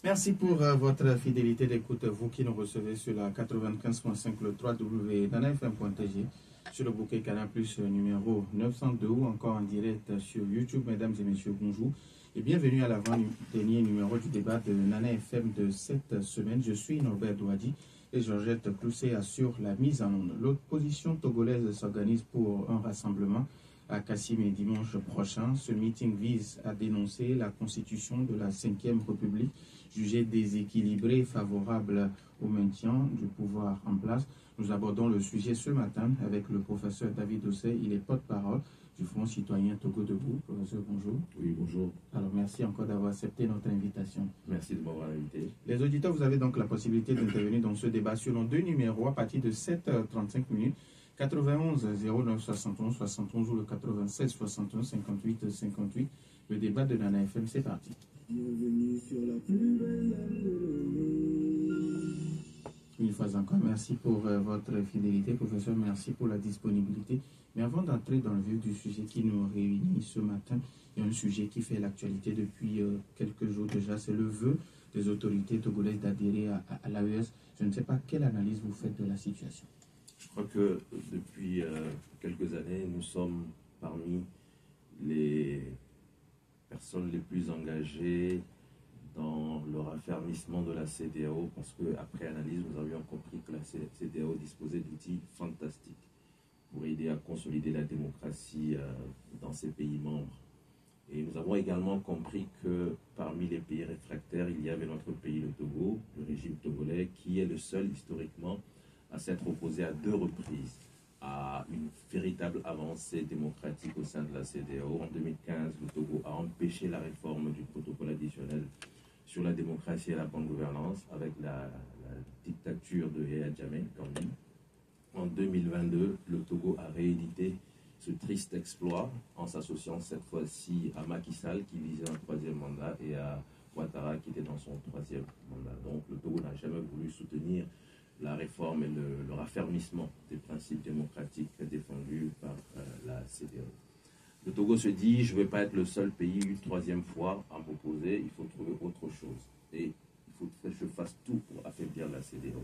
Merci pour votre fidélité d'écoute, vous qui nous recevez sur la 95.5, le 3W.nanafm.tg, sur le bouquet Canal Plus numéro 902 ou encore en direct sur YouTube. Mesdames et messieurs, bonjour et bienvenue à l'avant-dernier numéro du débat de Nana FM de cette semaine. Je suis Norbert Douadi et Georgette Clousset assure la mise en onde. L'opposition togolaise s'organise pour un rassemblement à Kassimé dimanche prochain. Ce meeting vise à dénoncer la constitution de la 5e République, jugée déséquilibrée, favorable au maintien du pouvoir en place. Nous abordons le sujet ce matin avec le professeur David Ossé. Il est porte-parole du Front citoyen Togo Debout. Professeur, bonjour. Oui, bonjour. Alors, merci encore d'avoir accepté notre invitation. Merci de m'avoir invité. Les auditeurs, vous avez donc la possibilité d'intervenir dans ce débat sur nos deux numéros à partir de 7h35 minutes. 91 09 71 71 ou le 96 61 58 58. Le débat de Nana FM, c'est parti. Bienvenue sur la plus belle Une fois encore, merci pour votre fidélité, professeur. Merci pour la disponibilité. Mais avant d'entrer dans le vif du sujet qui nous réunit ce matin, il y a un sujet qui fait l'actualité depuis quelques jours déjà. C'est le vœu des autorités togolaises d'adhérer à l'AES. Je ne sais pas quelle analyse vous faites de la situation. Je crois que depuis quelques années, nous sommes parmi les personnes les plus engagées dans le raffermissement de la CEDEAO, parce qu'après analyse, nous avions compris que la CEDEAO disposait d'outils fantastiques pour aider à consolider la démocratie dans ces pays membres. Et nous avons également compris que parmi les pays réfractaires, il y avait notre pays, le Togo, le régime togolais, qui est le seul historiquement à s'être opposé à 2 reprises à une véritable avancée démocratique au sein de la CEDEAO. En 2015, le Togo a empêché la réforme du protocole additionnel sur la démocratie et la bonne gouvernance avec la dictature de Yahya Jammeh Kandji. En 2022, le Togo a réédité ce triste exploit en s'associant cette fois-ci à Macky Sall qui visait un 3e mandat et à Ouattara qui était dans son 3e mandat. Donc le Togo n'a jamais voulu soutenir la réforme et le raffermissement des principes démocratiques défendus par la CEDEAO. Le Togo se dit, je ne vais pas être le seul pays une 3e fois à m'opposer, il faut trouver autre chose. Et il faut que je fasse tout pour affaiblir la CEDEAO.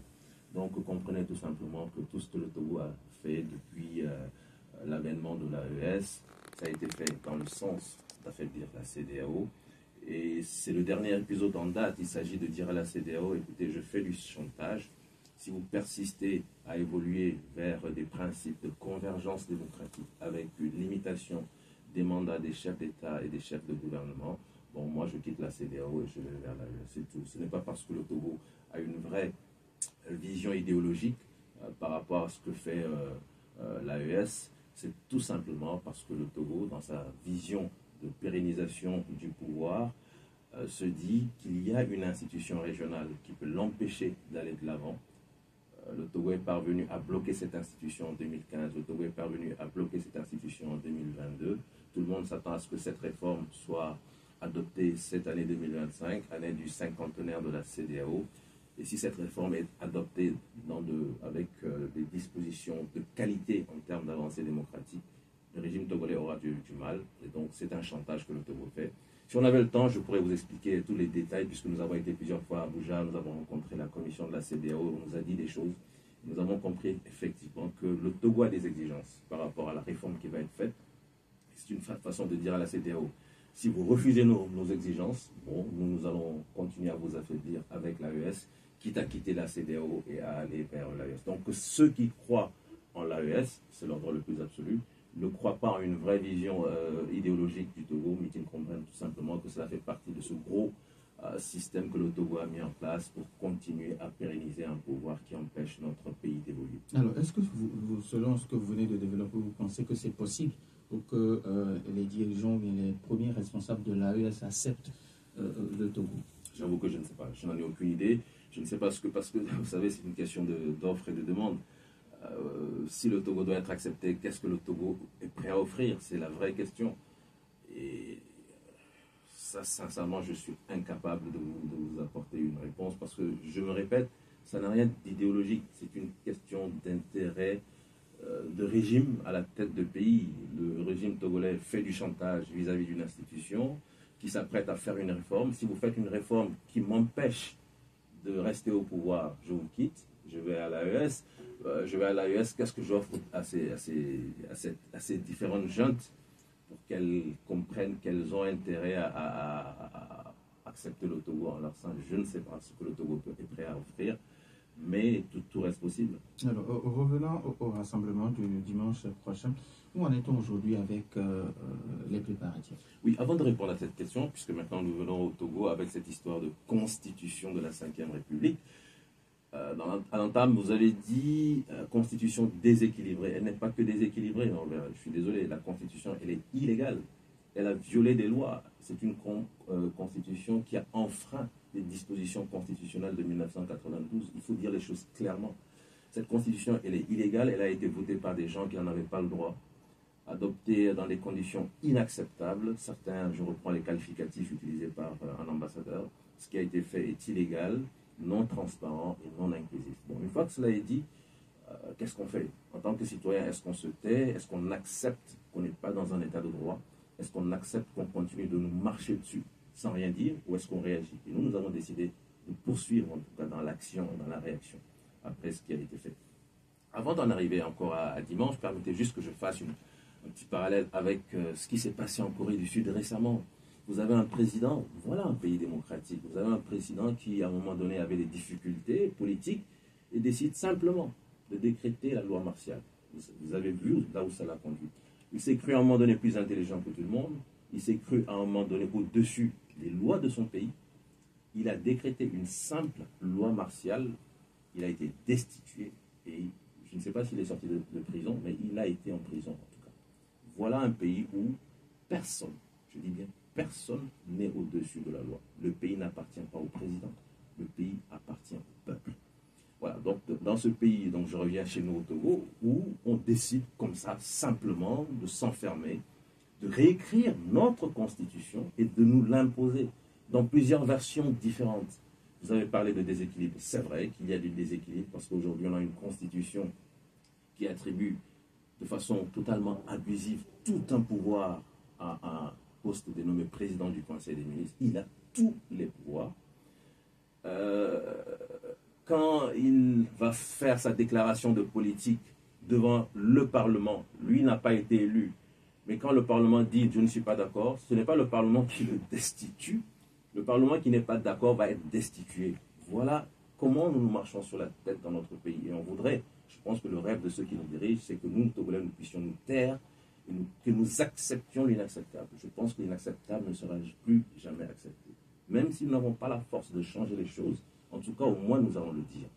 Donc comprenez tout simplement que tout ce que le Togo a fait depuis l'avènement de l'AES, ça a été fait dans le sens d'affaiblir la CEDEAO. Et c'est le dernier épisode en date, il s'agit de dire à la CEDEAO, écoutez, je fais du chantage. Si vous persistez à évoluer vers des principes de convergence démocratique avec une limitation des mandats des chefs d'État et des chefs de gouvernement, bon, moi je quitte la CEDEAO et je vais vers l'AES, c'est tout. Ce n'est pas parce que le Togo a une vraie vision idéologique par rapport à ce que fait l'AES, c'est tout simplement parce que le Togo, dans sa vision de pérennisation du pouvoir, se dit qu'il y a une institution régionale qui peut l'empêcher d'aller de l'avant. Le Togo est parvenu à bloquer cette institution en 2015, le Togo est parvenu à bloquer cette institution en 2022. Tout le monde s'attend à ce que cette réforme soit adoptée cette année 2025, année du cinquantenaire de la CEDEAO. Et si cette réforme est adoptée avec des dispositions de qualité en termes d'avancée démocratique, le régime togolais aura du mal. Et donc c'est un chantage que le Togo fait. Si on avait le temps, je pourrais vous expliquer tous les détails, puisque nous avons été plusieurs fois à Abuja, nous avons rencontré la commission de la CEDEAO, on nous a dit des choses. Nous avons compris effectivement que le Togo a des exigences par rapport à la réforme qui va être faite. C'est une façon de dire à la CEDEAO, si vous refusez nos exigences, bon, nous allons continuer à vous affaiblir avec l'AES, quitte à quitter la CEDEAO et à aller vers l'AES. Donc ceux qui croient en l'AES, c'est leur droit le plus absolu, ne croient pas en une vraie vision idéologique du Togo, mais ils comprennent tout simplement que cela fait partie de ce gros système que le Togo a mis en place pour continuer à pérenniser un pouvoir qui empêche notre pays d'évoluer. Alors, est-ce que vous, selon ce que vous venez de développer, vous pensez que c'est possible pour que les dirigeants et les premiers responsables de l'AES acceptent le Togo? J'avoue que je ne sais pas, je n'en ai aucune idée. Je ne sais pas parce que vous savez, c'est une question d'offre et de demande. Si le Togo doit être accepté, qu'est-ce que le Togo est prêt à offrir? C'est la vraie question. Et ça, sincèrement, je suis incapable de vous apporter une réponse parce que, je me répète, ça n'a rien d'idéologique. C'est une question d'intérêt, de régime à la tête de pays. Le régime togolais fait du chantage vis-à-vis d'une institution. qui s'apprête à faire une réforme. Si vous faites une réforme qui m'empêche de rester au pouvoir, je vous quitte, je vais à l'AES. Je vais à l'AES, qu'est-ce que j'offre à ces différentes juntes pour qu'elles comprennent qu'elles ont intérêt à accepter le Togo en leur sein? Je ne sais pas ce que le Togo est prêt à offrir, mais tout reste possible. Alors, revenons au rassemblement du dimanche prochain. Où en est-on aujourd'hui avec les préparatifs? Oui, avant de répondre à cette question, puisque maintenant nous venons au Togo avec cette histoire de constitution de la Ve République, à l'entame, vous avez dit constitution déséquilibrée. Elle n'est pas que déséquilibrée. Non, je suis désolé, la constitution, elle est illégale. Elle a violé des lois. C'est une constitution qui a enfreint les dispositions constitutionnelles de 1992. Il faut dire les choses clairement. Cette constitution, elle est illégale. Elle a été votée par des gens qui n'en avaient pas le droit. Adoptée dans des conditions inacceptables. Certains, je reprends les qualificatifs utilisés par un ambassadeur. Ce qui a été fait est illégal, non transparent et non inclusif. Bon, une fois que cela est dit, qu'est-ce qu'on fait? En tant que citoyen, est-ce qu'on se tait? Est-ce qu'on accepte qu'on n'est pas dans un état de droit? Est-ce qu'on accepte qu'on continue de nous marcher dessus sans rien dire? Ou est-ce qu'on réagit? Et nous avons décidé de poursuivre, en tout cas dans l'action, dans la réaction, après ce qui a été fait. Avant d'en arriver encore à dimanche, permettez juste que je fasse un petit parallèle avec ce qui s'est passé en Corée du Sud récemment. Vous avez un président, voilà un pays démocratique, vous avez un président qui, à un moment donné, avait des difficultés politiques et décide simplement de décréter la loi martiale. Vous avez vu là où ça l'a conduit. Il s'est cru à un moment donné plus intelligent que tout le monde, il s'est cru à un moment donné au-dessus des lois de son pays. Il a décrété une simple loi martiale, il a été destitué et je ne sais pas s'il est sorti de prison, mais il a été en prison en tout cas. Voilà un pays où personne, je dis bien, personne n'est au-dessus de la loi. Le pays n'appartient pas au président. Le pays appartient au peuple. Voilà, donc dans ce pays, donc je reviens chez nous au Togo, où on décide comme ça, simplement, de s'enfermer, de réécrire notre constitution et de nous l'imposer dans plusieurs versions différentes. Vous avez parlé de déséquilibre. C'est vrai qu'il y a du déséquilibre parce qu'aujourd'hui, on a une constitution qui attribue de façon totalement abusive tout un pouvoir à un poste dénommé président du Conseil des ministres. Il a tous les pouvoirs. Quand il va faire sa déclaration de politique devant le Parlement, lui n'a pas été élu. Mais quand le Parlement dit « je ne suis pas d'accord », ce n'est pas le Parlement qui le destitue. Le Parlement qui n'est pas d'accord va être destitué. Voilà comment nous marchons sur la tête dans notre pays. Et on voudrait, je pense que le rêve de ceux qui nous dirigent, c'est que nous, Togolais, nous puissions nous taire, que nous acceptions l'inacceptable. Je pense que l'inacceptable ne sera plus jamais accepté. Même si nous n'avons pas la force de changer les choses, en tout cas, au moins, nous allons le dire.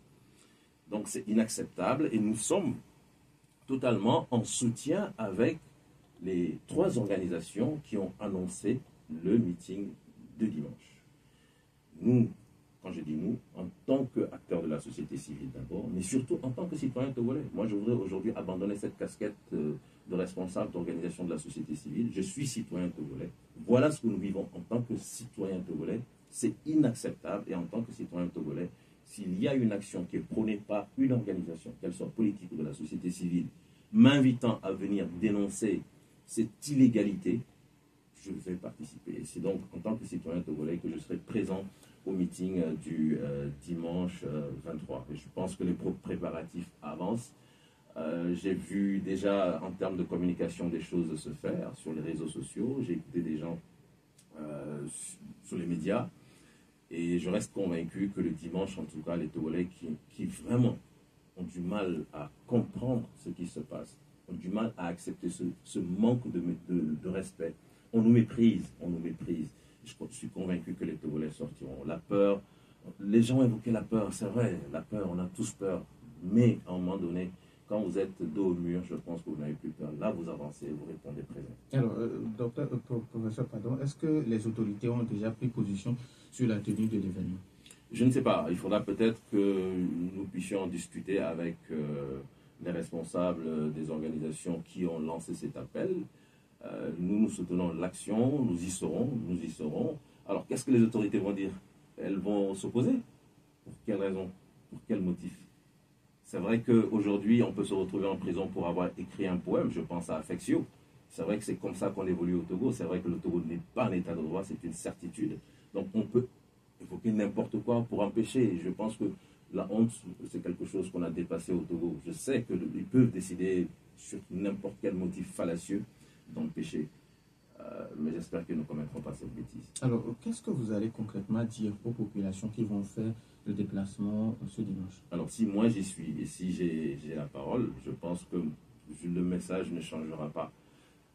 Donc, c'est inacceptable et nous sommes totalement en soutien avec les 3 organisations qui ont annoncé le meeting de dimanche. Nous, quand je dis nous, en tant qu'acteurs de la société civile d'abord, mais surtout en tant que citoyen togolais. Moi, je voudrais aujourd'hui abandonner cette casquette de responsable d'organisation de la société civile. Je suis citoyen togolais. Voilà ce que nous vivons en tant que citoyen togolais. C'est inacceptable. Et en tant que citoyen togolais, s'il y a une action qui est prônée par une organisation, qu'elle soit politique ou de la société civile, m'invitant à venir dénoncer cette illégalité, je vais participer. Et c'est donc en tant que citoyen togolais que je serai présent au meeting du dimanche 23. Et je pense que les préparatifs avancent. J'ai vu déjà en termes de communication des choses se faire sur les réseaux sociaux. J'ai écouté des gens sur les médias. Et je reste convaincu que le dimanche, en tout cas, les Togolais qui vraiment ont du mal à comprendre ce qui se passe, ont du mal à accepter ce manque de respect. On nous méprise, on nous méprise. Je suis convaincu que les Togolais sortiront. La peur, les gens évoquaient la peur, c'est vrai, la peur, on a tous peur. Mais à un moment donné, quand vous êtes dos au mur, je pense que vous n'avez plus peur. Là, vous avancez, vous répondez présent. Alors, professeur, pardon, est-ce que les autorités ont déjà pris position sur la tenue de l'événement? Je ne sais pas. Il faudra peut-être que nous puissions en discuter avec les responsables des organisations qui ont lancé cet appel. Nous soutenons l'action, nous y serons, nous y serons. Alors, qu'est-ce que les autorités vont dire? Elles vont s'opposer? Pour quelle raison? Pour quel motif? C'est vrai qu'aujourd'hui, on peut se retrouver en prison pour avoir écrit un poème, je pense à Affectio. C'est vrai que c'est comme ça qu'on évolue au Togo. C'est vrai que le Togo n'est pas en état de droit, c'est une certitude. Donc on peut évoquer n'importe quoi pour empêcher. Je pense que la honte, c'est quelque chose qu'on a dépassé au Togo. Je sais qu'ils peuvent décider sur n'importe quel motif fallacieux d'empêcher. Mais j'espère qu'ils ne commettront pas cette bêtise. Alors, qu'est-ce que vous allez concrètement dire aux populations qui vont faire le déplacement ce dimanche? Alors, si moi j'y suis et si j'ai la parole, je pense que le message ne changera pas.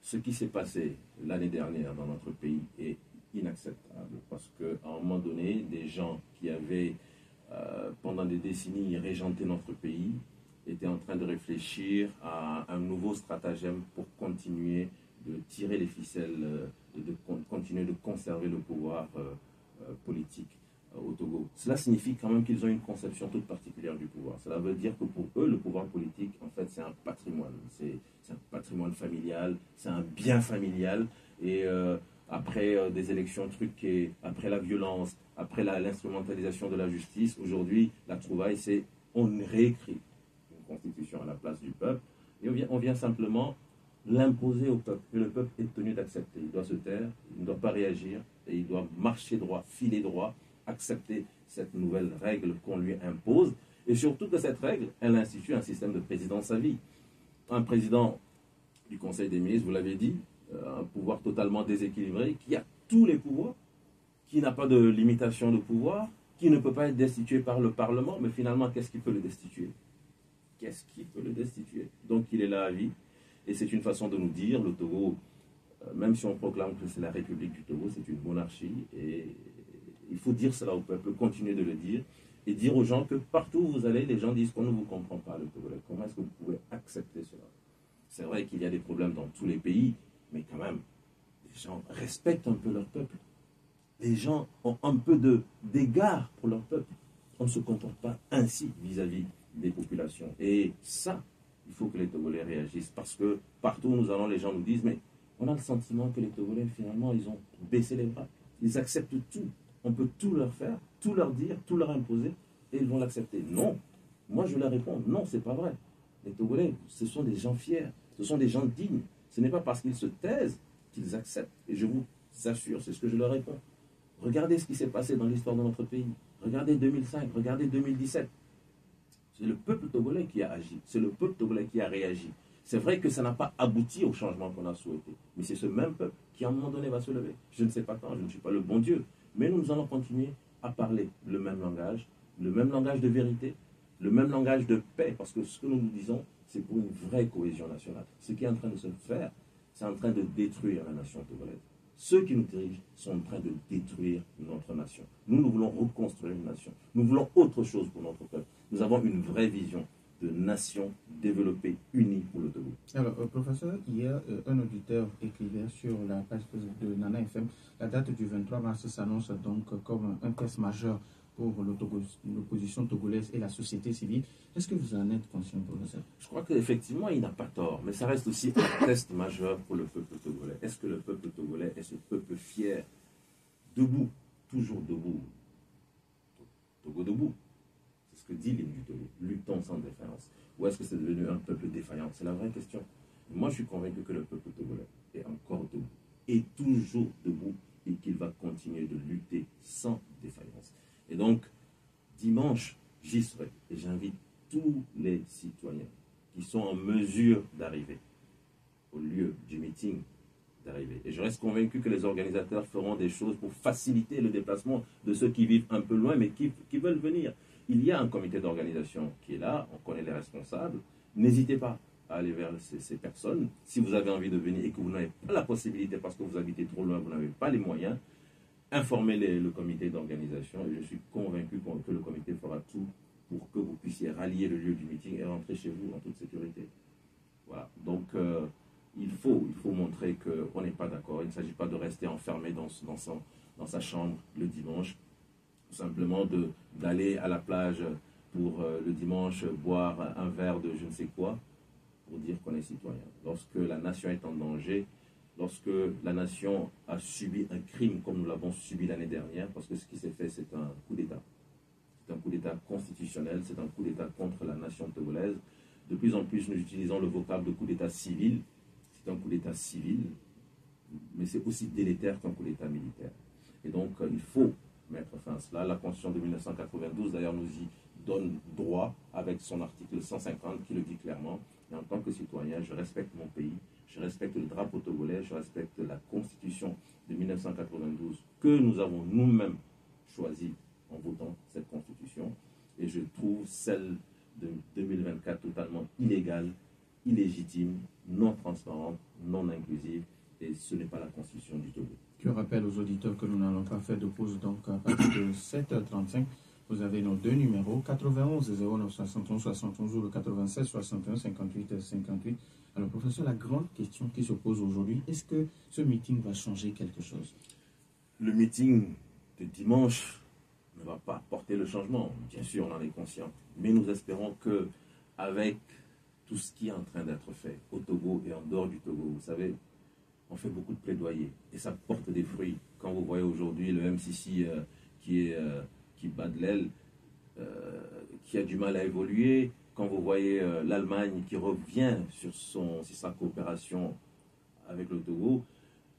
Ce qui s'est passé l'année dernière dans notre pays est inacceptable parce qu'à un moment donné, des gens qui avaient pendant des décennies régenté notre pays étaient en train de réfléchir à un nouveau stratagème pour continuer de tirer les ficelles, continuer de conserver le pouvoir politique au Togo. Cela signifie quand même qu'ils ont une conception toute particulière du pouvoir. Cela veut dire que pour eux, le pouvoir politique, en fait, c'est un patrimoine. C'est un patrimoine familial, c'est un bien familial. Et après des élections truquées, après la violence, après l'instrumentalisation de la justice, aujourd'hui, la trouvaille, c'est on réécrit une constitution à la place du peuple. Et on vient simplement l'imposer au peuple. Et le peuple est tenu d'accepter. Il doit se taire, il ne doit pas réagir, et il doit marcher droit, filer droit, accepter cette nouvelle règle qu'on lui impose. Et surtout que cette règle, elle institue un système de présidence à vie. Un président du Conseil des ministres, vous l'avez dit, un pouvoir totalement déséquilibré, qui a tous les pouvoirs, qui n'a pas de limitation de pouvoir, qui ne peut pas être destitué par le Parlement, mais finalement, qu'est-ce qui peut le destituer? Qu'est-ce qui peut le destituer? Donc il est là à vie. Et c'est une façon de nous dire, le Togo, même si on proclame que c'est la République du Togo, c'est une monarchie. Et il faut dire cela au peuple, continuer de le dire. Et dire aux gens que partout où vous allez, les gens disent qu'on ne vous comprend pas, le Togolais. Comment est-ce que vous pouvez accepter cela? C'est vrai qu'il y a des problèmes dans tous les pays, mais quand même, les gens respectent un peu leur peuple. Les gens ont un peu d'égard pour leur peuple. On ne se comporte pas ainsi vis-à-vis des populations. Et ça, il faut que les Togolais réagissent parce que partout où nous allons, les gens nous disent mais on a le sentiment que les Togolais, finalement, ils ont baissé les bras. Ils acceptent tout. On peut tout leur faire, tout leur dire, tout leur imposer et ils vont l'accepter. Non. Moi, je leur réponds non, c'est pas vrai. Les Togolais, ce sont des gens fiers. Ce sont des gens dignes. Ce n'est pas parce qu'ils se taisent qu'ils acceptent. Et je vous assure, c'est ce que je leur réponds. Regardez ce qui s'est passé dans l'histoire de notre pays. Regardez 2005, regardez 2017. C'est le peuple togolais qui a agi. C'est le peuple togolais qui a réagi. C'est vrai que ça n'a pas abouti au changement qu'on a souhaité. Mais c'est ce même peuple qui, à un moment donné, va se lever. Je ne sais pas quand, je ne suis pas le bon Dieu. Mais nous allons continuer à parler le même langage de vérité, le même langage de paix. Parce que ce que nous nous disons, c'est pour une vraie cohésion nationale. Ce qui est en train de se faire, c'est en train de détruire la nation togolaise. Ceux qui nous dirigent sont en train de détruire notre nation. Nous voulons reconstruire une nation. Nous voulons autre chose pour notre peuple. Nous avons une vraie vision de nation développée, unie pour le Togo. Alors, professeur, hier, un auditeur écrivait sur la page de Nana FM, la date du 23 mars s'annonce donc comme un test majeur pour l'opposition togolaise et la société civile. Est-ce que vous en êtes conscient, professeur? Je crois qu'effectivement, il n'a pas tort, mais ça reste aussi un test majeur pour le peuple togolais. Est-ce que le peuple togolais est ce peuple fier, debout, toujours debout, Togo debout? C'est ce que dit l'hymne du Togo, luttons sans défaillance. Ou est-ce que c'est devenu un peuple défaillant? C'est la vraie question. Moi, je suis convaincu que le peuple togolais est encore debout, est toujours debout, et qu'il va continuer de lutter sans défaillance. Et donc, dimanche, j'y serai. Et j'invite tous les citoyens qui sont en mesure d'arriver au lieu du meeting d'arriver. Et je reste convaincu que les organisateurs feront des choses pour faciliter le déplacement de ceux qui vivent un peu loin, mais qui veulent venir. Il y a un comité d'organisation qui est là, on connaît les responsables. N'hésitez pas à aller vers ces personnes. Si vous avez envie de venir et que vous n'avez pas la possibilité parce que vous habitez trop loin, vous n'avez pas les moyens, informez le comité d'organisation et je suis convaincu que le comité fera tout pour que vous puissiez rallier le lieu du meeting et rentrer chez vous en toute sécurité. Voilà. Donc, il faut montrer qu'on n'est pas d'accord. Il ne s'agit pas de rester enfermé dans sa chambre le dimanche, simplement d'aller à la plage pour le dimanche boire un verre de je ne sais quoi pour dire qu'on est citoyen. Lorsque la nation est en danger, lorsque la nation a subi un crime comme nous l'avons subi l'année dernière, parce que ce qui s'est fait, c'est un coup d'État. C'est un coup d'État constitutionnel, c'est un coup d'État contre la nation togolaise. De plus en plus, nous utilisons le vocable de coup d'État civil. c'est un coup d'État civil, mais c'est aussi délétère qu'un coup d'État militaire. Et donc, il faut mettre fin à cela. La Constitution de 1992, d'ailleurs, nous y donne droit avec son article 150 qui le dit clairement. Et en tant que citoyen, je respecte mon pays, je respecte le drapeau togolais, je respecte la Constitution de 1992 que nous avons nous-mêmes choisie en votant cette Constitution. Et je trouve celle de 2024 totalement illégale, illégitime, non transparente, non inclusive. Et ce n'est pas la Constitution du Togo. Je rappelle aux auditeurs que nous n'allons pas faire de pause, donc à partir de 7h35, vous avez nos deux numéros, 91 09 71 71 ou le 96 61 58 58. Alors professeur, la grande question qui se pose aujourd'hui, est-ce que ce meeting va changer quelque chose? Le meeting de dimanche ne va pas apporter le changement, bien sûr on en est conscient, mais nous espérons que avec tout ce qui est en train d'être fait au Togo et en dehors du Togo, vous savez, on fait beaucoup de plaidoyer et ça porte des fruits. Quand vous voyez aujourd'hui le MCC qui bat de l'aile, qui a du mal à évoluer, quand vous voyez l'Allemagne qui revient sur sa coopération avec le Togo,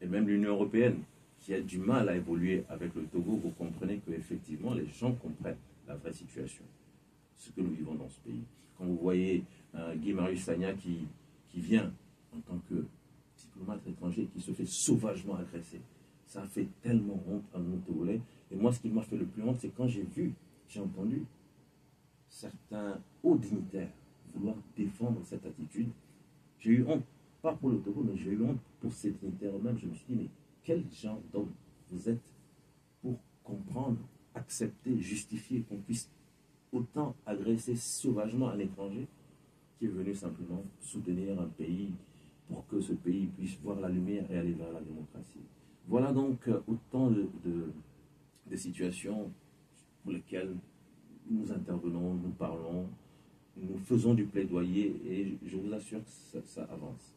et même l'Union européenne qui a du mal à évoluer avec le Togo, vous comprenez qu'effectivement les gens comprennent la vraie situation, ce que nous vivons dans ce pays. Quand vous voyez Guy-Marius Sagna qui vient en tant que diplomate étranger, qui se fait sauvagement agresser, ça a fait tellement honte à nos Togolais. Et moi, ce qui m'a fait le plus honte, c'est quand j'ai entendu certains hauts dignitaires vouloir défendre cette attitude. J'ai eu honte, pas pour le Togo, mais j'ai eu honte pour ces dignitaires eux-mêmes. Je me suis dit, mais quel genre d'homme vous êtes pour comprendre, accepter, justifier qu'on puisse autant agresser sauvagement un étranger qui est venu simplement soutenir un pays pour que ce pays puisse voir la lumière et aller vers la démocratie. Voilà donc autant de situations pour lesquelles nous intervenons, nous parlons, nous faisons du plaidoyer et je vous assure que ça avance.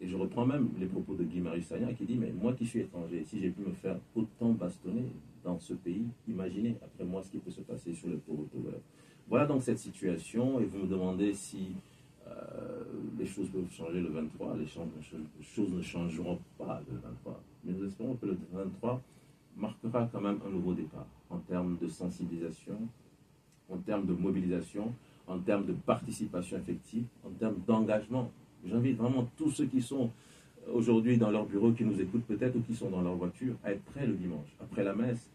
Et je reprends même les propos de Guy-Marius Sagna qui dit, mais moi qui suis étranger, si j'ai pu me faire autant bastonner dans ce pays, imaginez après moi ce qui peut se passer sur le Togo. Voilà donc cette situation et vous me demandez si les choses peuvent changer le 23, les choses ne changeront pas le 23. Mais nous espérons que le 23 marquera quand même un nouveau départ en termes de sensibilisation, en termes de mobilisation, en termes de participation effective, en termes d'engagement. J'invite vraiment tous ceux qui sont aujourd'hui dans leur bureau, qui nous écoutent peut-être ou qui sont dans leur voiture, à être prêts le dimanche. Après la messe,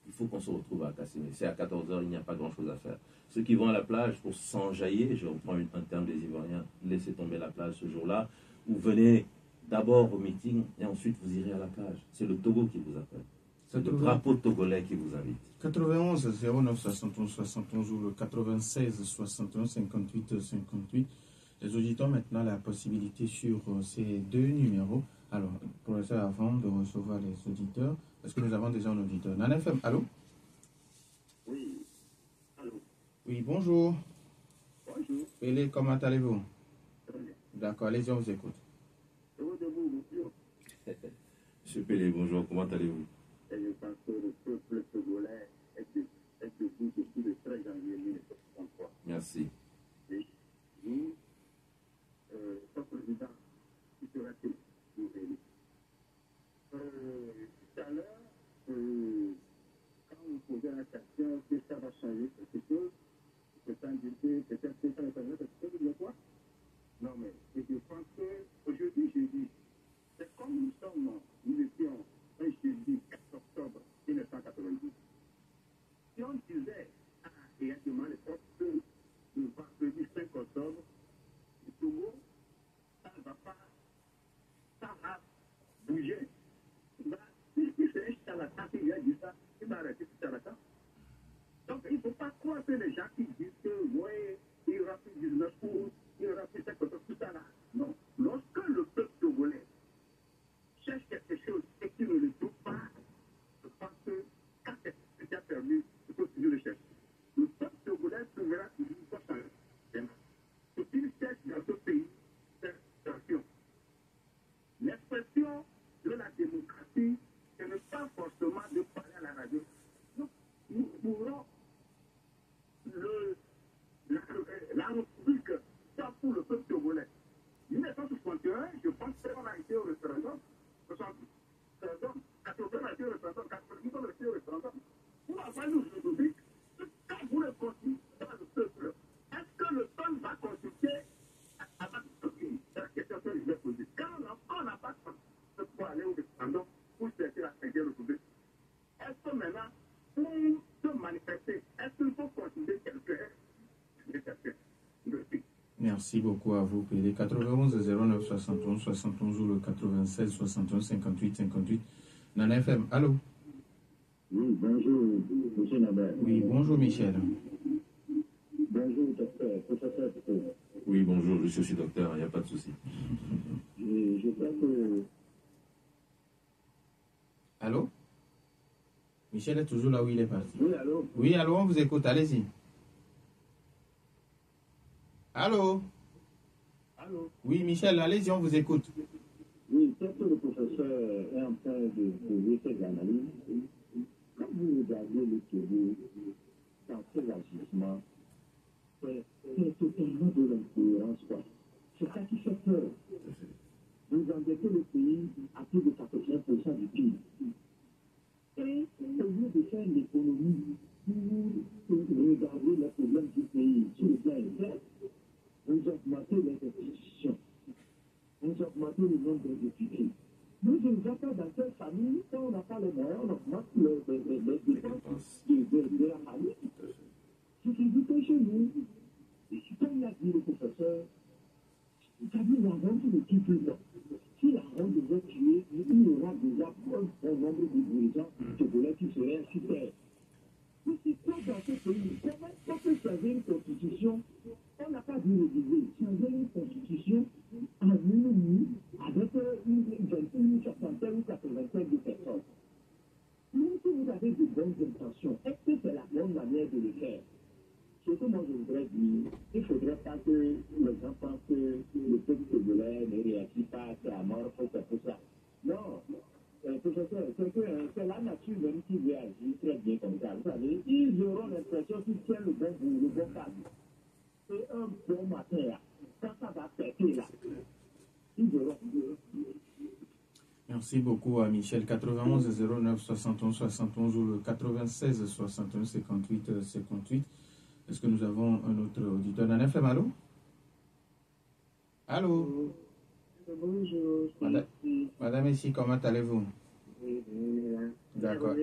il faut qu'on se retrouve à Kassémé. C'est à 14h, il n'y a pas grand-chose à faire. Ceux qui vont à la plage pour s'enjailler, je reprends un terme des Ivoiriens, laissez tomber la plage ce jour-là, ou venez d'abord au meeting et ensuite vous irez à la plage. C'est le Togo qui vous appelle. C'est le drapeau togolais qui vous invite. 91 09 71 71 ou le 96 61 58 58. Les auditeurs ont maintenant la possibilité sur ces deux numéros. Alors, professeur, avant de recevoir les auditeurs, parce que nous avons déjà un auditeur. Nana FM, allô? Oui. Allô? Oui, bonjour. Bonjour. Pélé, comment allez-vous? Très bien. D'accord, allez-y, on vous écoute. Et vous, monsieur? Monsieur Pélé, bonjour, comment allez-vous? Et je pense que le peuple togolais est debout depuis le 13 janvier 1963. Merci. Et nous, comme président, qui sera-t-il pour élu? Tout à l'heure, quand vous posez la question que ça va changer quelque chose, c'est indiqué peut-être que ça va changer quelque chose, de quoi? Non, mais et je pense qu'aujourd'hui, jeudi, c'est comme nous étions un jeudi 4 octobre Merci beaucoup à vous. Les 91 09 71 71 ou le 96 61 58 58. Nana FM, allô? Oui, bonjour, M. Nabert. Oui, bonjour Michel. Bonjour, docteur, professeur. Oui, bonjour, je suis aussi docteur, il n'y a pas de souci. Je crois que... Allô? Michel est toujours là où il est parti. Oui, allô? Oui, allô, on vous écoute, allez-y. Allô? Allô? Oui, Michel, allez-y, on vous écoute. Oui, peut-être que le professeur est en train de poser ses analyses. Quand vous regardez le Togo dans ses agissements, c'est totalement de l'incohérence, quoi. C'est ça qui fait peur. Vous endettez le pays à plus de 80% du PIB. Et au lieu de faire l'économie pour regarder les problèmes du pays sur le plan interne, vous augmentez les institutions, vous augmentez le nombre de députés. Nous, je ne vois pas dans quelle famille, quand on n'a pas les moyens, on augmente les dépenses de la famille. Ce qui dit que chez nous, comme l'a dit le professeur, c'est-à-dire la ronde de tout le monde. Si la ronde devait tuer, il y aura déjà un bon nombre de dirigeants togolais qui seraient super. Mais c'est quoi dans ce pays? Comment on peut changer une constitution? On n'a pas dû réviser. Changer une constitution en une nuit avec une soixantaine ou 85 de personnes. Même si vous avez de bonnes intentions, est-ce que c'est la bonne manière de le faire? Ce que moi je voudrais dire, il ne faudrait pas que les gens pensent que le peuple togolais ne réagit pas, c'est à mort, c'est pour ça. Non, professeur, c'est la nature même qui réagit très bien comme ça. Vous savez, ils auront l'impression qu'ils tiennent le bon bout, le bon cadre. C'est un bon matin là. Quand ça va péter là, ils auront. Merci beaucoup à Michel. 91 09 71 71 ou le 96 61 58 58. Est-ce que nous avons un autre auditeur? Nana FM, allô? Allô? Bonjour. Madame ici, comment allez-vous? Oui, là. D'accord.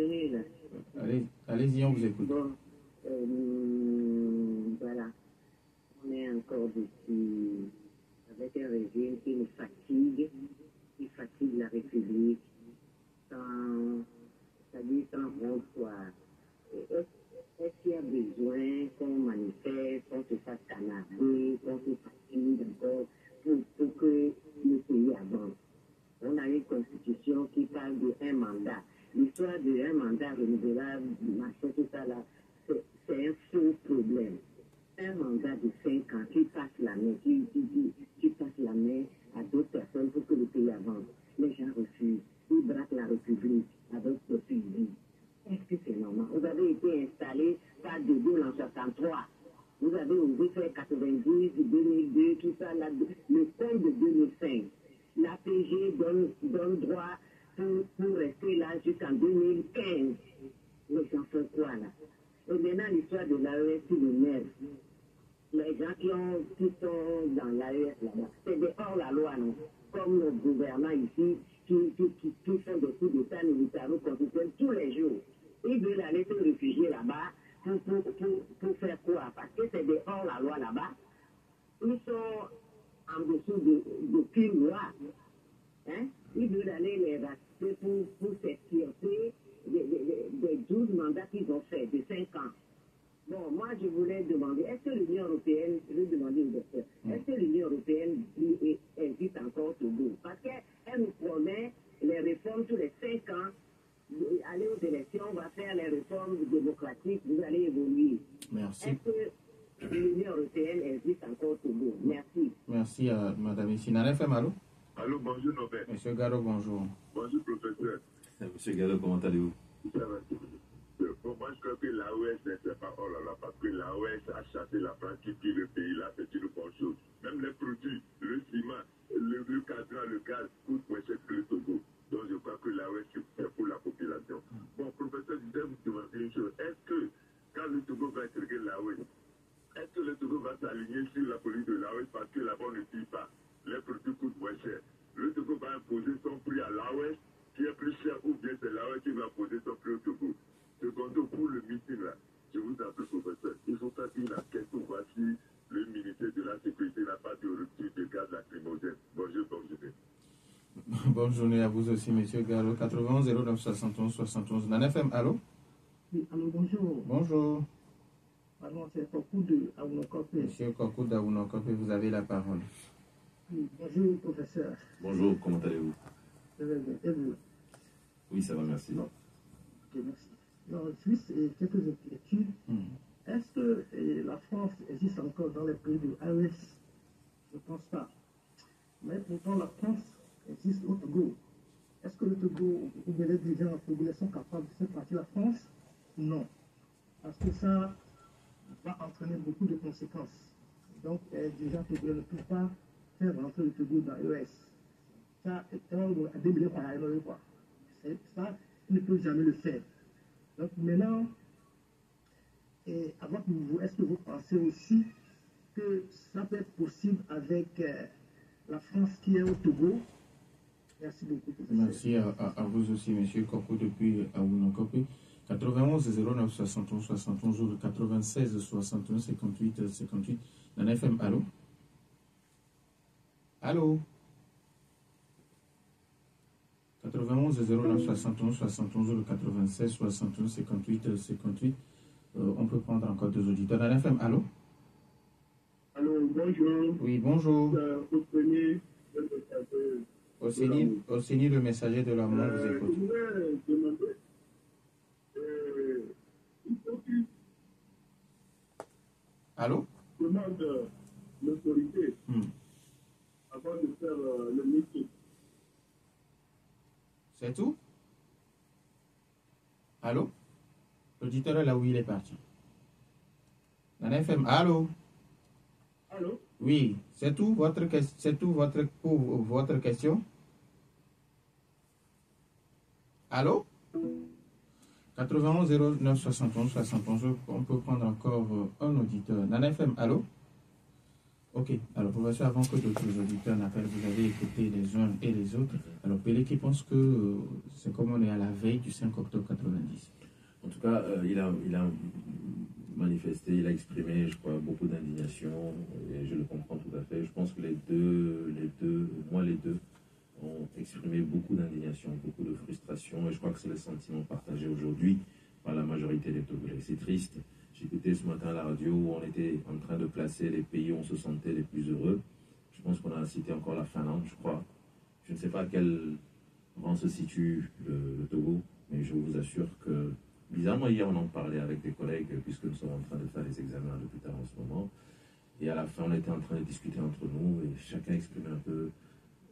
Allez-y, on vous écoute. Bon, voilà. On est encore dessus avec un régime qui nous fatigue, qui fatigue la République, c'est-à-dire sans bonsoir. Est-ce qu'il y a besoin qu'on manifeste, qu'on se fasse canarder, qu'on se fatigue encore pour que le pays avance? On a une constitution qui parle d'un mandat. L'histoire d'un mandat renouvelable, machin, tout ça là, c'est un faux problème. Un mandat de 5 ans qui passe la main, qui passe la main à d'autres personnes pour que le pays avance. Les gens refusent. Ils braquent la République avec le pays. Est-ce que c'est normal? Vous avez été installé par De Gaulle en 63. Vous avez osé faire 90, 2002, tout ça, là, le compte de 2005. L'APG donne droit pour rester là jusqu'en 2015. Les gens font quoi là? Et maintenant, l'histoire de l'AES, c'est le maire. Les gens qui sont dans l'AES là-bas, c'est des hors-la-loi, non? Comme nos gouvernants ici, qui font des coups d'État militaro-constitutionnels tous les jours. Ils veulent aller se réfugier là-bas pour faire quoi? Parce que c'est des hors-la-loi là-bas. Ils sont en dessous d'aucune loi. Hein? Ils veulent aller les racheter pour s'extirper des 12 mandats qu'ils ont fait, de 5 ans. Bon, moi, je voulais demander, est-ce que l'Union européenne, je vais demander au docteur, est-ce que l'Union européenne existe encore au Togo? Parce qu'elle nous promet les réformes tous les 5 ans. Aller aux élections, on va faire les réformes démocratiques, vous allez évoluer. Merci. Est-ce que l'Union européenne existe encore au Togo? Merci. Merci à Madame ici. Nana FM, allô? Allô, bonjour Nobel. Monsieur Garo, bonjour. Bonjour professeur. Monsieur Gallo, comment allez-vous? Ça va. Bon, moi je crois que l'AOS n'est pas oh là là, parce que l'AOS a chassé la France qui tue le pays là, c'est une bonne chose. Même les produits, le ciment, le carburant, le gaz coûtent moins cher que le Togo. Donc je crois que l'AOS c'est pour la population. Bon, professeur, je voudrais vous demander une chose. Est-ce que quand le Togo va intégrer l'AOS, est-ce que le Togo va s'aligner sur la politique de l'AOS parce que là-bas on ne tue pas? Les produits coûtent moins cher. Le Togo va imposer son prix à l'AOS qui est plus cher ou bien c'est l'AOS qui va imposer son prix au Togo. Secondo, pour le meeting là, je vous appelle professeur, il faut faire une enquête pour voir si le ministère de la Sécurité n'a pas bonne journée à vous aussi, monsieur Gallo. 91 09 71 71. Nana FM, allô? Oui, allô, bonjour. Bonjour. Alors, c'est Kokou de Aounokope. Monsieur Kokou d'Aounokope, vous avez la parole. Oui, bonjour, professeur. Bonjour, comment allez-vous? Je vais bien. Et vous? Oui, ça va, merci. Non. Ok, merci. Non, juste quelques inquiétudes. Est-ce que la France existe encore dans les pays de AES? Je ne pense pas. Mais pourtant, la France existe au Togo. Est-ce que le Togo ou bien les dirigeants togolais sont capables de faire partie de la France? Non. Parce que ça va entraîner beaucoup de conséquences. Donc, les dirigeants togolais ne peuvent pas faire rentrer le Togo dans l'AES. Ça, c'est un démêlé par ailleurs, quoi. Ça, ils ne peuvent jamais le faire. Donc, maintenant, et à votre niveau, est-ce que vous pensez aussi que ça peut être possible avec la France qui est au Togo? Merci beaucoup. Merci à vous aussi, monsieur Kokou, depuis Aounokope. 91 09 71 71 ou 96 61 58 58. Nana FM, allô? Allô? 91 09 71 71 ou 96 61 58 58. On peut prendre encore deux auditeurs. Nana FM, allô? Allô, bonjour. Oui, bonjour. Ossénie, le messager de l'amour, vous écoute. Je voulais demander, il faut qu'il Allô? demande l'autorité avant de faire le meeting. C'est tout? Allô? L'auditeur est là où il est parti. Nana FM, allô? Allô? Oui, c'est tout votre question? Allô? 91 09 71 71, on peut prendre encore un auditeur. Nana FM, allô? Ok, alors professeur, avant que d'autres auditeurs n'appellent, vous avez écouté les uns et les autres. Alors Pelé qui pense que c'est comme on est à la veille du 5 octobre 90. En tout cas, il a manifesté, il a exprimé, je crois, beaucoup d'indignation, et je le comprends tout à fait. Je pense que les deux, au moins les deux, ont exprimé beaucoup d'indignation, beaucoup de frustration, et je crois que c'est le sentiment partagé aujourd'hui par la majorité des Togolais. C'est triste. J'écoutais ce matin à la radio où on était en train de placer les pays où on se sentait les plus heureux. Je pense qu'on a cité encore la Finlande, je crois. Je ne sais pas à quel rang se situe le Togo, mais je vous assure que, bizarrement, hier on en parlait avec des collègues, puisque nous sommes en train de faire les examens de plus tard en ce moment. Et à la fin, on était en train de discuter entre nous et chacun exprimait un peu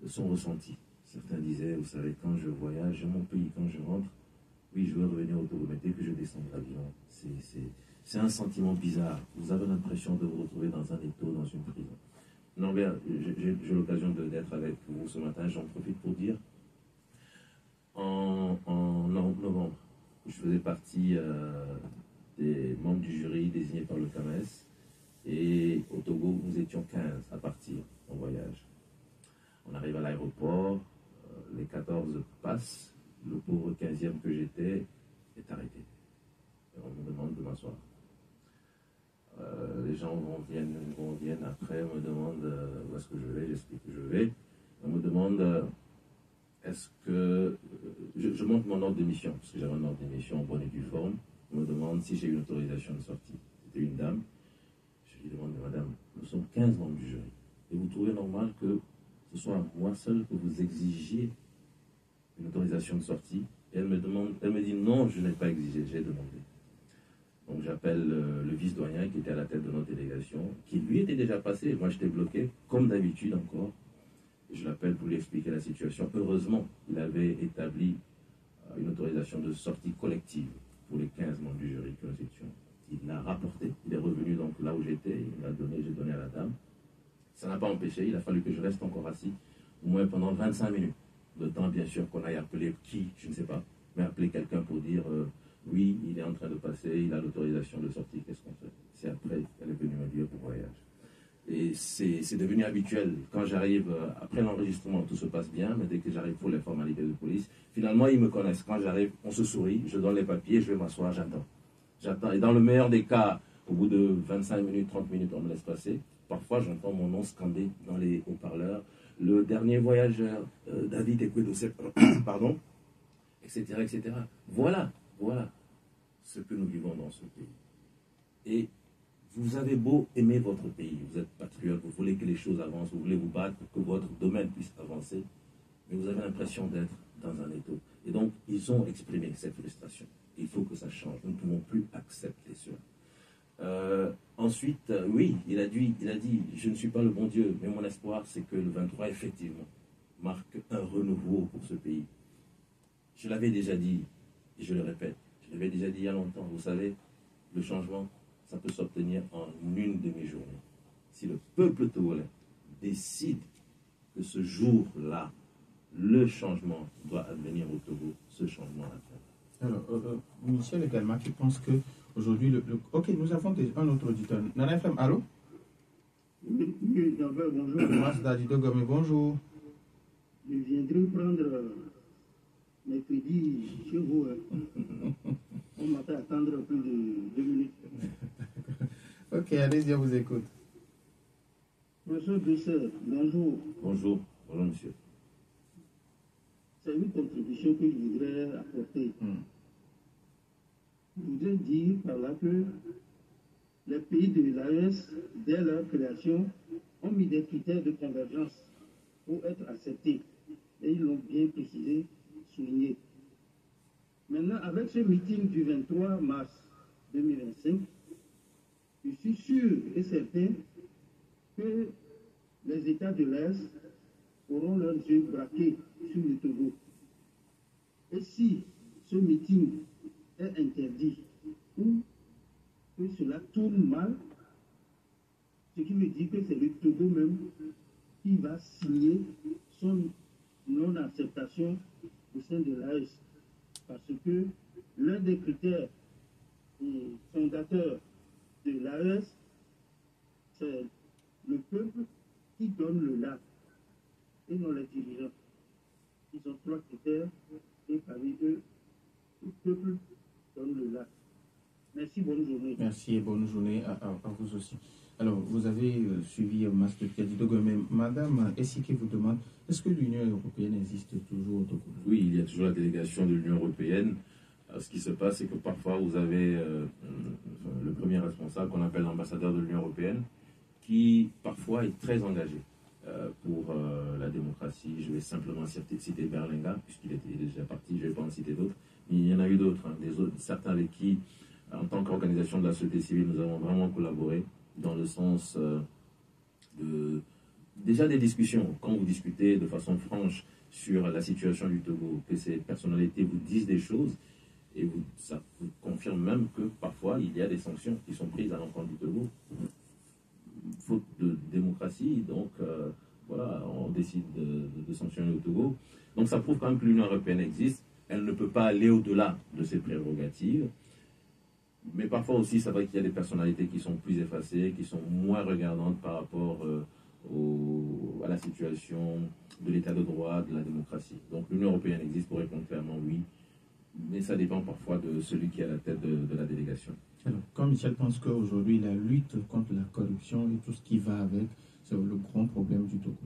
son ressenti. Certains disaient, vous savez, quand je voyage, mon pays, quand je rentre, oui, je veux revenir au Togo, mais dès que je descends de l'avion, c'est un sentiment bizarre. Vous avez l'impression de vous retrouver dans un étau, dans une prison. Non, bien, j'ai l'occasion d'être avec vous ce matin. J'en profite pour dire, en novembre, je faisais partie des membres du jury désignés par le CAMES. Et au Togo, nous étions 15 à partir en voyage. On arrive à l'aéroport, les 14 passent, le pauvre 15e que j'étais est arrêté. Et on me demande de m'asseoir. Les gens viennent après, me demandent où est-ce que je vais, j'explique que je vais. On me demande est-ce que... Je montre mon ordre de mission, parce que j'avais un ordre de mission en bonne et due forme. On me demande si j'ai une autorisation de sortie. C'était une dame. Je lui demande, madame, nous sommes 15 membres du jury. Et vous trouvez normal que ce soit moi seul que vous exigiez une autorisation de sortie? Et elle me dit non, je n'ai pas exigé, j'ai demandé. Donc j'appelle le vice-doyen qui était à la tête de notre délégation, qui lui était déjà passé, moi j'étais bloqué, comme d'habitude encore. Je l'appelle pour lui expliquer la situation. Heureusement, il avait établi une autorisation de sortie collective pour les 15 membres du jury que nous étions. Il l'a rapporté, il est revenu donc là où j'étais, j'ai donné à la dame. Ça n'a pas empêché, il a fallu que je reste encore assis, au moins pendant 25 minutes. Le temps, bien sûr, qu'on aille appeler qui, je ne sais pas, mais appeler quelqu'un pour dire oui, il est en train de passer, il a l'autorisation de sortie, qu'est-ce qu'on fait? C'est après qu'elle est venue me dire pour voyage. Et c'est devenu habituel. Quand j'arrive, après l'enregistrement, tout se passe bien, mais dès que j'arrive pour les formalités de police, finalement, ils me connaissent. Quand j'arrive, on se sourit, je donne les papiers, je vais m'asseoir, j'attends. Et dans le meilleur des cas, au bout de 25 minutes, 30 minutes, on me laisse passer. Parfois, j'entends mon nom scandé dans les haut-parleurs. le dernier voyageur, David Ekwedo, pardon, etc., etc. Voilà ce que nous vivons dans ce pays. Et vous avez beau aimer votre pays, vous êtes patriote, vous voulez que les choses avancent, vous voulez vous battre pour que votre domaine puisse avancer, mais vous avez l'impression d'être dans un étau. Et donc, ils ont exprimé cette frustration. Il faut que ça change. Nous ne pouvons plus accepter cela. Ensuite, oui, il a dit, je ne suis pas le bon Dieu, mais mon espoir, c'est que le 23, effectivement, marque un renouveau pour ce pays. Je l'avais déjà dit, et je le répète, je l'avais déjà dit il y a longtemps, vous savez, le changement, ça peut s'obtenir en une demi-journée. Si le peuple togolais décide que ce jour-là, le changement doit advenir au Togo, ce changement adviendra. Alors, Michel également qui pense que aujourd'hui, ok, nous avons un autre auditeur. Nana FM, allô? Oui, bonjour. Masda Didogome, bonjour. Je viendrai prendre mes crédits chez vous. On m'a fait attendre plus de 2 minutes. Ok, allez-y, on vous écoute. Professeur Bessel, bonjour. Bonjour, monsieur. C'est une contribution que je voudrais apporter. Je voudrais dire par là que les pays de l'AES, dès leur création, ont mis des critères de convergence pour être acceptés. Et ils l'ont bien précisé, souligné. Maintenant, avec ce meeting du 23 mars 2025, je suis sûr et certain que les États de l'Est auront leurs yeux braqués sur le Togo. Et si ce meeting est interdit ou que cela tourne mal, ce qui veut dire que c'est le Togo même qui va signer son non-acceptation au sein de l'AES. Parce que l'un des critères fondateurs de l'AES, c'est le peuple qui donne le là et non les dirigeants. Ils ont 3 critères et parmi eux, le peuple donne le là. Merci, bonne journée. Merci et bonne journée à vous aussi. Alors, vous avez suivi Master Didogo, mais Madame Essike vous demande, est-ce que l'Union européenne existe toujours au Togo? Oui, il y a toujours la délégation de l'Union européenne. Ce qui se passe, c'est que parfois vous avez le premier responsable qu'on appelle l'ambassadeur de l'Union européenne, qui parfois est très engagé pour la démocratie. Je vais simplement citer Berlinga, puisqu'il était déjà parti, je ne vais pas en citer d'autres. Mais il y en a eu d'autres, certains avec qui, en tant qu'organisation de la société civile, nous avons vraiment collaboré dans le sens déjà des discussions. Quand vous discutez de façon franche sur la situation du Togo, que ces personnalités vous disent des choses, et ça vous confirme même que parfois il y a des sanctions qui sont prises à l'encontre du Togo. Faute de démocratie, donc voilà, on décide de sanctionner le Togo. Donc ça prouve quand même que l'Union européenne existe. Elle ne peut pas aller au-delà de ses prérogatives. Mais parfois aussi, c'est vrai qu'il y a des personnalités qui sont plus effacées, qui sont moins regardantes par rapport à la situation de l'état de droit, de la démocratie. Donc l'Union européenne existe, pour répondre clairement oui, mais ça dépend parfois de celui qui est à la tête de la délégation. Alors, quand Michel pense qu'aujourd'hui, la lutte contre la corruption et tout ce qui va avec, c'est le grand problème du Togo.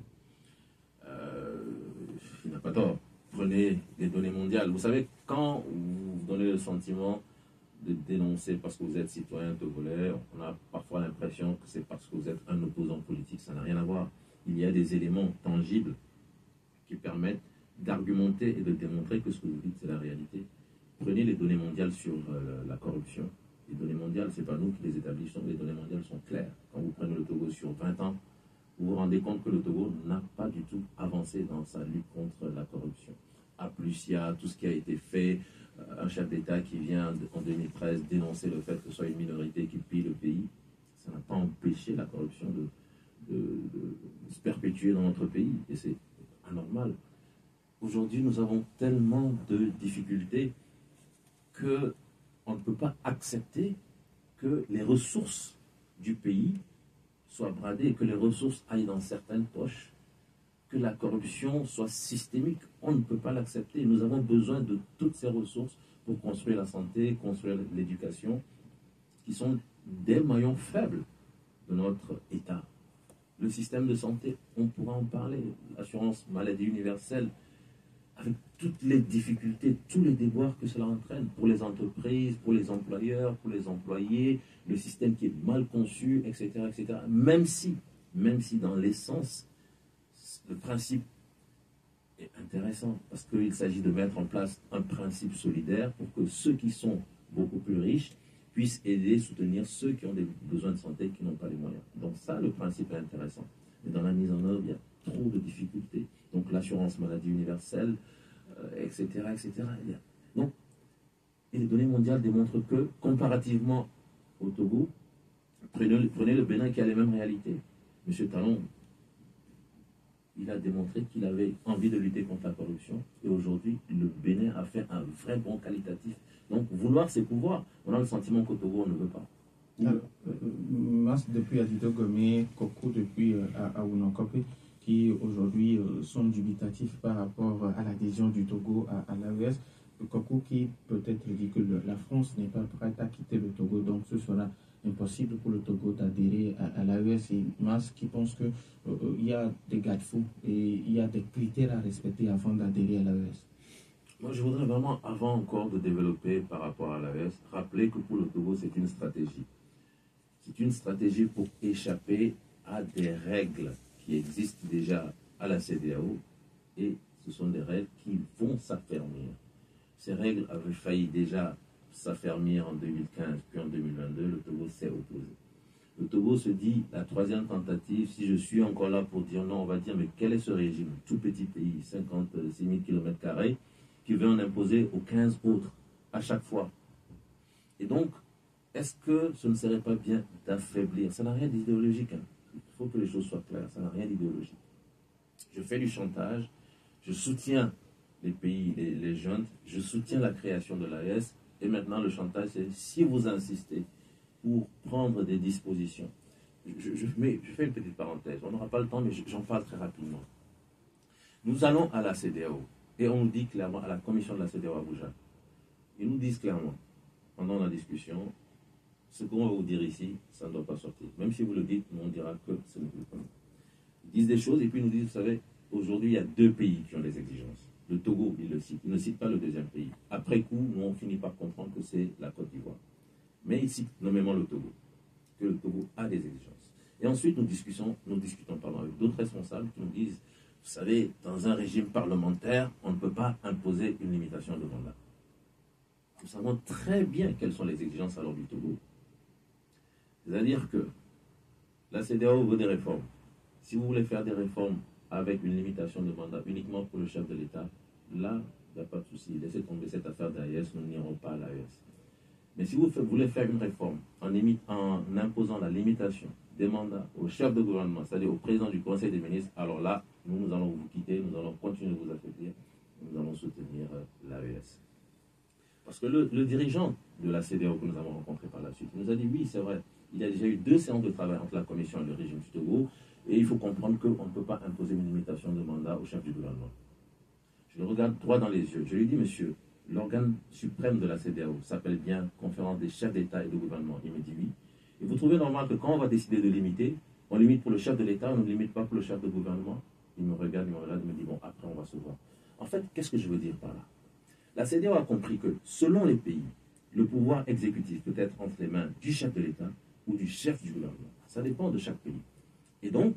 Il n'a pas tort. Prenez les données mondiales. Vous savez, quand vous donnez le sentiment de dénoncer parce que vous êtes citoyen togolais, on a parfois l'impression que c'est parce que vous êtes un opposant politique. Ça n'a rien à voir. Il y a des éléments tangibles qui permettent d'argumenter et de démontrer que ce que vous dites, c'est la réalité. Prenez les données mondiales sur la corruption. Les données mondiales, ce n'est pas nous qui les établissons, les données mondiales sont claires. Quand vous prenez le Togo sur 20 ans, vous vous rendez compte que le Togo n'a pas du tout avancé dans sa lutte contre la corruption. A plus, il y a tout ce qui a été fait, un chef d'État qui vient en 2013 dénoncer le fait que ce soit une minorité qui pille le pays. Ça n'a pas empêché la corruption de se perpétuer dans notre pays, et c'est anormal. Aujourd'hui, nous avons tellement de difficultés qu'on ne peut pas accepter que les ressources du pays soient bradées, que les ressources aillent dans certaines poches, que la corruption soit systémique. On ne peut pas l'accepter. Nous avons besoin de toutes ces ressources pour construire la santé, construire l'éducation, qui sont des maillons faibles de notre État. Le système de santé, on pourra en parler. L'assurance maladie universelle, avec toutes les difficultés, tous les déboires que cela entraîne pour les entreprises, pour les employeurs, pour les employés, le système qui est mal conçu, etc., etc. Même si dans l'essence, le principe est intéressant, parce qu'il s'agit de mettre en place un principe solidaire pour que ceux qui sont beaucoup plus riches puissent aider, soutenir ceux qui ont des besoins de santé qui n'ont pas les moyens. Donc ça, le principe est intéressant. Mais dans la mise en œuvre, il y a trop de difficultés. Donc l'assurance maladie universelle, etc., etc. Donc, et les données mondiales démontrent que, comparativement au Togo, prenez le Bénin qui a les mêmes réalités. M. Talon, il a démontré qu'il avait envie de lutter contre la corruption. Et aujourd'hui, le Bénin a fait un vrai bond qualitatif. Donc, vouloir, c'est pouvoir. On a le sentiment qu'au Togo, on ne veut pas. Alors, Mas depuis Adido Gomé, Koko depuis Aounokopé, qui aujourd'hui sont dubitatifs par rapport à l'adhésion du Togo à l'AES. Koko qui peut-être dit que la France n'est pas prête à quitter le Togo, donc ce sera impossible pour le Togo d'adhérer à l'AES. Et Mas qui pense qu'il y a des garde-fous et il y a des critères à respecter avant d'adhérer à l'AES. Moi, je voudrais vraiment, avant encore de développer par rapport à l'AES, rappeler que pour le Togo, c'est une stratégie. C'est une stratégie pour échapper à des règles qui existent déjà à la CEDEAO et ce sont des règles qui vont s'affermir. Ces règles avaient failli déjà s'affermir en 2015, puis en 2022, le Togo s'est opposé. Le Togo se dit, la troisième tentative, si je suis encore là pour dire non, on va dire, mais quel est ce régime, tout petit pays, 56 000 km², qui veut en imposer aux 15 autres à chaque fois. Et donc, est-ce que ce ne serait pas bien d'affaiblir? Ça n'a rien d'idéologique. Hein. Il faut que les choses soient claires. Ça n'a rien d'idéologique. Je fais du chantage. Je soutiens les pays, les jeunes. Je soutiens la création de l'AES. Et maintenant, le chantage, c'est si vous insistez pour prendre des dispositions. Je fais une petite parenthèse. On n'aura pas le temps, mais j'en parle très rapidement. Nous allons à la CEDEAO. Et on nous dit clairement, à la commission de la CEDEAO à Abuja, ils nous disent clairement, pendant la discussion, ce qu'on va vous dire ici, ça ne doit pas sortir. Même si vous le dites, nous on dira que ce n'est plus comme. Ils disent des choses et puis ils nous disent, vous savez, aujourd'hui il y a 2 pays qui ont des exigences. Le Togo, il le cite. Il ne cite pas le deuxième pays. Après coup, nous on finit par comprendre que c'est la Côte d'Ivoire. Mais il cite nommément le Togo, que le Togo a des exigences. Et ensuite, nous discutons avec d'autres responsables qui nous disent, vous savez, dans un régime parlementaire, on ne peut pas imposer une limitation de mandat. Nous savons très bien quelles sont les exigences alors du Togo. C'est-à-dire que la CEDEAO veut des réformes. Si vous voulez faire des réformes avec une limitation de mandat uniquement pour le chef de l'État, là, il n'y a pas de souci. Laissez tomber cette affaire d'AES, nous n'irons pas à l'AES. Mais si vous voulez faire une réforme en imposant la limitation des mandats au chef de gouvernement, c'est-à-dire au président du Conseil des ministres, alors là, nous allons vous quitter, nous allons continuer de vous affaiblir, nous allons soutenir l'AES. Parce que le dirigeant de la CEDEAO que nous avons rencontré par la suite nous a dit, oui, c'est vrai, il y a déjà eu 2 séances de travail entre la Commission et le régime du Togo, et il faut comprendre qu'on ne peut pas imposer une limitation de mandat au chef du gouvernement. Je le regarde droit dans les yeux. Je lui dis, monsieur, l'organe suprême de la CEDEAO s'appelle bien Conférence des chefs d'État et de gouvernement. Il me dit oui. Et vous trouvez normal que quand on va décider de limiter, on limite pour le chef de l'État, on ne limite pas pour le chef de gouvernement? Il me regarde, il me dit, bon, après on va se voir. En fait, qu'est-ce que je veux dire par là? La CEDEAO a compris que, selon les pays, le pouvoir exécutif peut être entre les mains du chef de l'État ou du chef du gouvernement. Ça dépend de chaque pays. Et donc,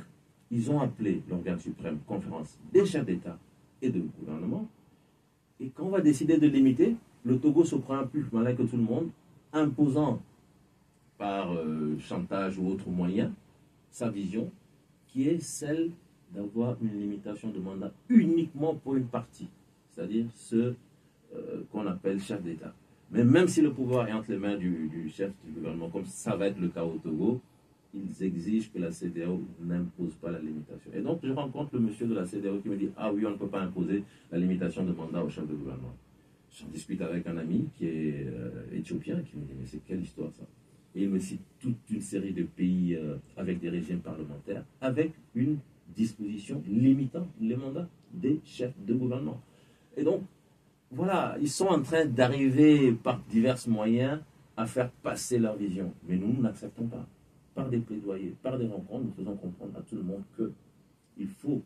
ils ont appelé l'organe suprême Conférence des chefs d'État et de gouvernement. Et quand on va décider de limiter, le Togo se prend un plus malin que tout le monde, imposant par chantage ou autre moyen sa vision, qui est celle d'avoir une limitation de mandat uniquement pour une partie, c'est-à-dire ceux qu'on appelle chef d'État. Mais même si le pouvoir est entre les mains du chef du gouvernement, comme ça va être le cas au Togo, ils exigent que la CEDEAO n'impose pas la limitation. Et donc, je rencontre le monsieur de la CEDEAO qui me dit « Ah oui, on ne peut pas imposer la limitation de mandat au chef de gouvernement. » J'en discute avec un ami qui est éthiopien qui me dit « Mais c'est quelle histoire ça ?» Et il me cite toute une série de pays avec des régimes parlementaires, avec une disposition limitant les mandats des chefs de gouvernement. Et donc, voilà, ils sont en train d'arriver par divers moyens à faire passer leur vision. Mais nous n'acceptons pas. par des plaidoyers, par des rencontres, nous faisons comprendre à tout le monde qu'il faut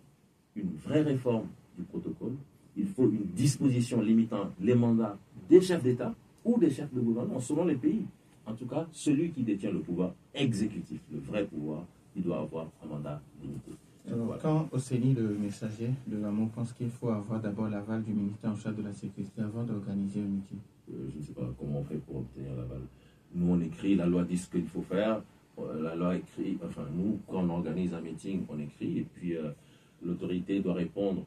une vraie réforme du protocole, il faut une disposition limitant les mandats des chefs d'État ou des chefs de gouvernement, selon les pays. En tout cas, celui qui détient le pouvoir exécutif, le vrai pouvoir, il doit avoir un mandat limité. Alors, voilà. Quand Oseni, le messager de l'amour, pense qu'il faut avoir d'abord l'aval du ministère en charge de la sécurité avant d'organiser un meeting, je ne sais pas comment on fait pour obtenir l'aval. Nous, on écrit, la loi dit ce qu'il faut faire, la loi écrit, enfin, nous, quand on organise un meeting, on écrit, et puis l'autorité doit répondre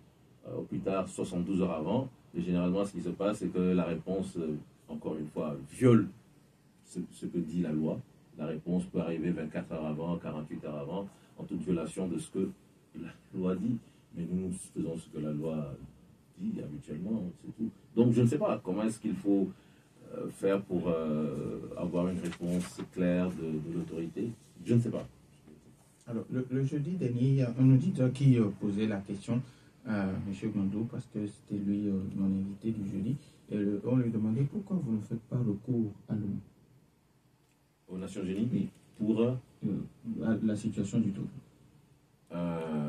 au plus tard 72 heures avant. Et généralement, ce qui se passe, c'est que la réponse, encore une fois, viole ce que dit la loi. La réponse peut arriver 24 heures avant, 48 heures avant, en toute violation de ce que la loi dit. Mais nous faisons ce que la loi dit habituellement, c'est tout. Donc je ne sais pas comment est-ce qu'il faut faire pour avoir une réponse claire de l'autorité. Je ne sais pas. Alors, le jeudi dernier, il y a un auditeur qui posait la question à M. Gondou, parce que c'était lui mon invité du jeudi, et on lui demandait pourquoi vous ne faites pas recours à l'ONU. Aux Nations Unies, oui. Pour la situation du Togo.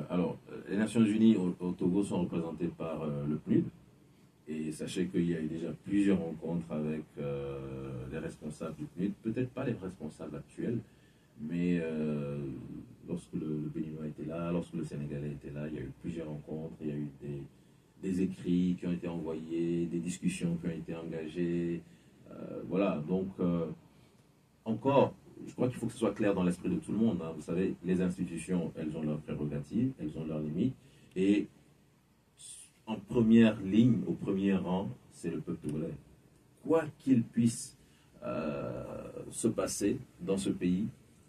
Alors, les Nations Unies au Togo sont représentées par le PNUD. Et sachez qu'il y a eu déjà plusieurs rencontres avec les responsables du PNUD. Peut-être pas les responsables actuels, mais lorsque le Béninois était là, lorsque le Sénégalais était là, il y a eu plusieurs rencontres. Il y a eu des écrits qui ont été envoyés, des discussions qui ont été engagées. Voilà, donc... encore, je crois qu'il faut que ce soit clair dans l'esprit de tout le monde. Hein. Vous savez, les institutions, elles ont leurs prérogatives, elles ont leurs limites. Et en première ligne, au premier rang, c'est le peuple togolais. Quoi qu'il puisse se passer dans ce pays,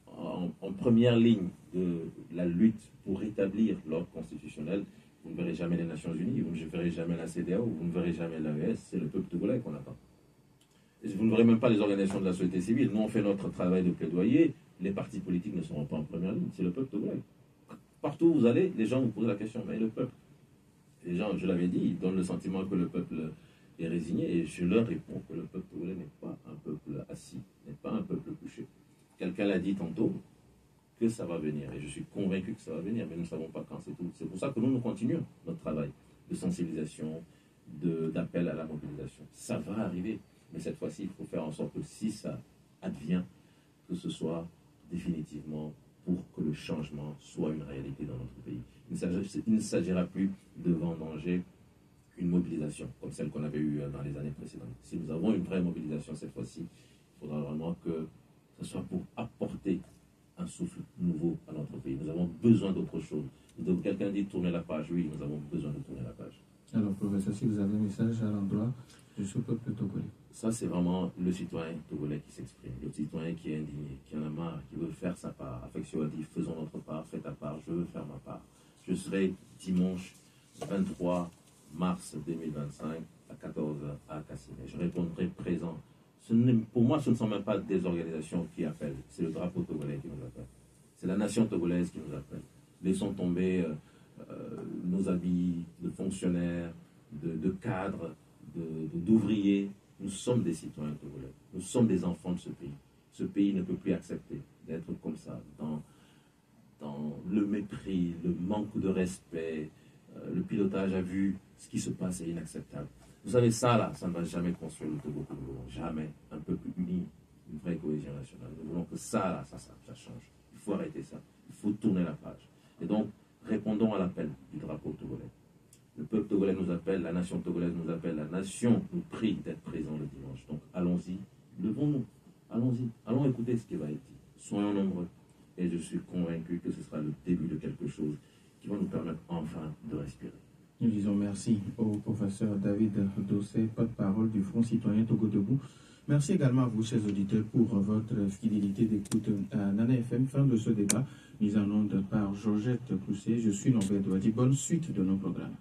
en première ligne de la lutte pour rétablir l'ordre constitutionnel, vous ne verrez jamais les Nations Unies, vous ne verrez jamais la CEDEAO, vous ne verrez jamais l'AES, c'est le peuple togolais qu'on attend. Vous ne verrez même pas les organisations de la société civile. Nous, on fait notre travail de plaidoyer. Les partis politiques ne seront pas en première ligne. C'est le peuple togolais. Partout où vous allez, les gens vous posent la question, mais le peuple? Les gens, je l'avais dit, ils donnent le sentiment que le peuple est résigné. Et je leur réponds que le peuple togolais n'est pas un peuple assis, n'est pas un peuple couché. Quelqu'un l'a dit tantôt, que ça va venir. Et je suis convaincu que ça va venir, mais nous ne savons pas quand, c'est tout. C'est pour ça que nous continuons notre travail de sensibilisation, d'appel à la mobilisation. Ça va arriver. Mais cette fois-ci, il faut faire en sorte que si ça advient, que ce soit définitivement pour que le changement soit une réalité dans notre pays. Il ne s'agira plus de vendanger une mobilisation comme celle qu'on avait eue dans les années précédentes. Si nous avons une vraie mobilisation cette fois-ci, il faudra vraiment que ce soit pour apporter un souffle nouveau à notre pays. Nous avons besoin d'autre chose. Quelqu'un dit tourner la page. Oui, nous avons besoin de tourner la page. Alors, professeur, si vous avez un message à l'endroit de ce peuple togolais. Ça, c'est vraiment le citoyen togolais qui s'exprime, le citoyen qui est indigné, qui en a marre, qui veut faire sa part. Affection a dit, faisons notre part, fais ta part, je veux faire ma part. Je serai dimanche 23 mars 2025 à 14h à Cassine. Je répondrai présent. Pour moi, ce ne sont même pas des organisations qui appellent, c'est le drapeau togolais qui nous appelle. C'est la nation togolaise qui nous appelle. Laissons tomber nos habits de fonctionnaires, de cadres, d'ouvriers. Nous sommes des citoyens togolais. Nous sommes des enfants de ce pays. Ce pays ne peut plus accepter d'être comme ça, dans le mépris, le manque de respect. Le pilotage a vu ce qui se passe est inacceptable. Vous savez, ça là, ça ne va jamais construire le Togo que nous voulons. Jamais. Un peuple uni, une vraie cohésion nationale. Nous voulons que ça là, ça change. Il faut arrêter ça. Il faut tourner la page. Et donc, répondons à l'appel du drapeau togolais. Le peuple togolais nous appelle, la nation togolaise nous appelle, la nation nous prie d'être présent le dimanche. Donc allons-y, levons-nous, allons-y, allons écouter ce qui va être dit. Soyons nombreux. Et je suis convaincu que ce sera le début de quelque chose qui va nous permettre enfin de respirer. Nous disons merci au professeur David Dossé, porte-parole du Front citoyen Togo Debout. Merci également à vous, chers auditeurs, pour votre fidélité d'écoute à Nana FM. Fin de ce débat, mise en onde par Georgette Clousset. Je suis Norbert Douadi. Bonne suite de nos programmes.